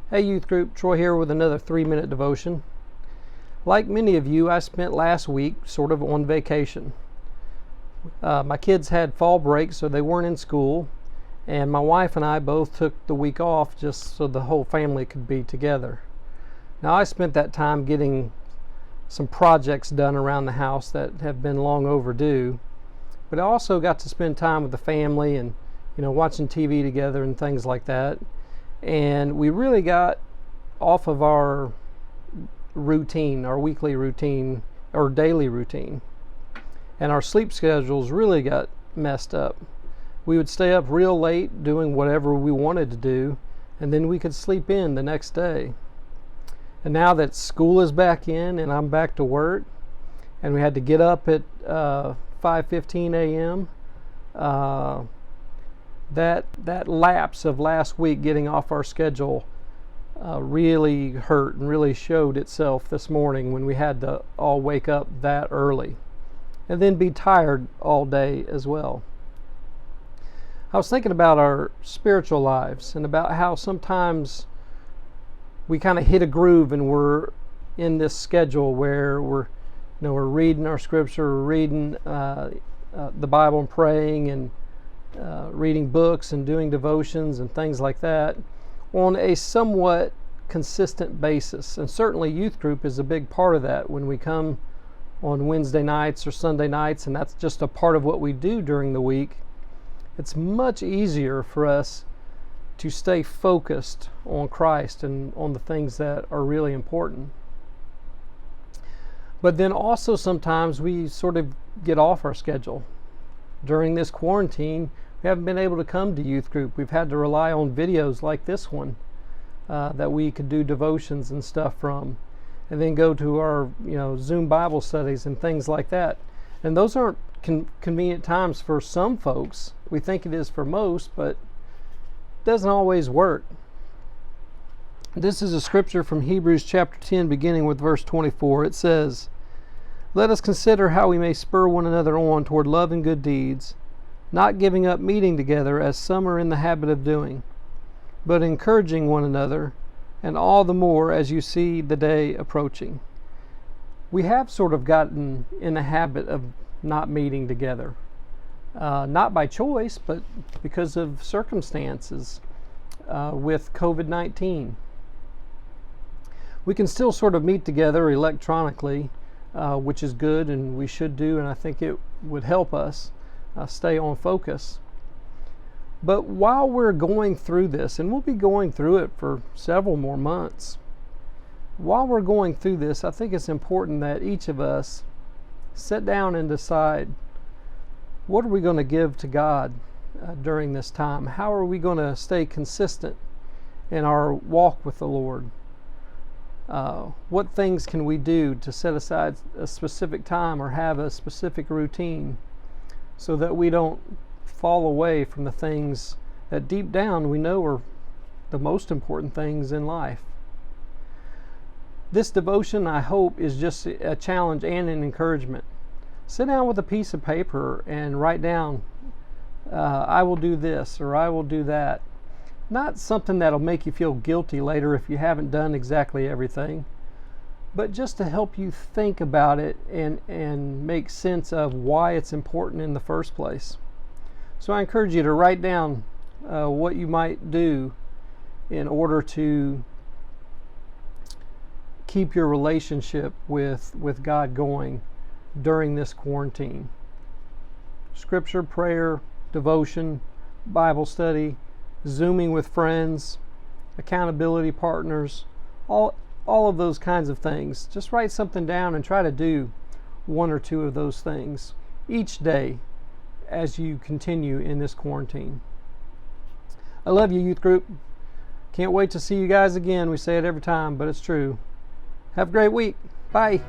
Hey youth group, Troy here with another 3-minute devotion. Like many of you, I spent last week sort of on vacation. My kids had fall break, so they weren't in school, and my wife and I both took the week off just so the whole family could be together. Now I spent that time getting some projects done around the house that have been long overdue, but I also got to spend time with the family and watching TV together and things like that. And we really got off of our routine, our weekly routine or daily routine, and our sleep schedules really got messed up. We would stay up real late doing whatever we wanted to do, and then we could sleep in the next day. And now that school is back in and I'm back to work, and we had to get up at 5:15 a.m., that lapse of last week getting off our schedule really hurt and really showed itself this morning when we had to all wake up that early and then be tired all day as well. I was thinking about our spiritual lives and about how sometimes we kind of hit a groove and we're in this schedule where we're reading our scripture, we're reading the Bible and praying and reading books and doing devotions and things like that on a somewhat consistent basis. And certainly youth group is a big part of that when we come on Wednesday nights or Sunday nights, and that's just a part of what we do during the week. It's much easier for us to stay focused on Christ and on the things that are really important. But then also sometimes we sort of get off our schedule. During this quarantine, we haven't been able to come to youth group. We've had to rely on videos like this one that we could do devotions and stuff from, and then go to our Zoom Bible studies and things like that. And those aren't convenient times for some folks. We think it is for most, but it doesn't always work. This is a scripture from Hebrews chapter 10, beginning with verse 24. It says, "Let us consider how we may spur one another on toward love and good deeds, not giving up meeting together as some are in the habit of doing, but encouraging one another, and all the more as you see the day approaching." We have sort of gotten in the habit of not meeting together, not by choice, but because of circumstances with COVID-19. We can still sort of meet together electronically, which is good and we should do, and I think it would help us stay on focus. But while we're going through this, and we'll be going through it for several more months, while we're going through this, I think it's important that each of us sit down and decide, what are we going to give to God during this time? How are we going to stay consistent in our walk with the Lord? What things can we do to set aside a specific time or have a specific routine so that we don't fall away from the things that deep down we know are the most important things in life? This devotion, I hope, is just a challenge and an encouragement. Sit down with a piece of paper and write down, I will do this or I will do that. Not something that'll make you feel guilty later if you haven't done exactly everything, but just to help you think about it and make sense of why it's important in the first place. So I encourage you to write down what you might do in order to keep your relationship with God going during this quarantine. Scripture, prayer, devotion, Bible study, Zooming with friends, accountability partners, all of those kinds of things. Just write something down and try to do one or two of those things each day as you continue in this quarantine. I love you, youth group. Can't wait to see you guys again. We say it every time, but it's true. Have a great week. Bye.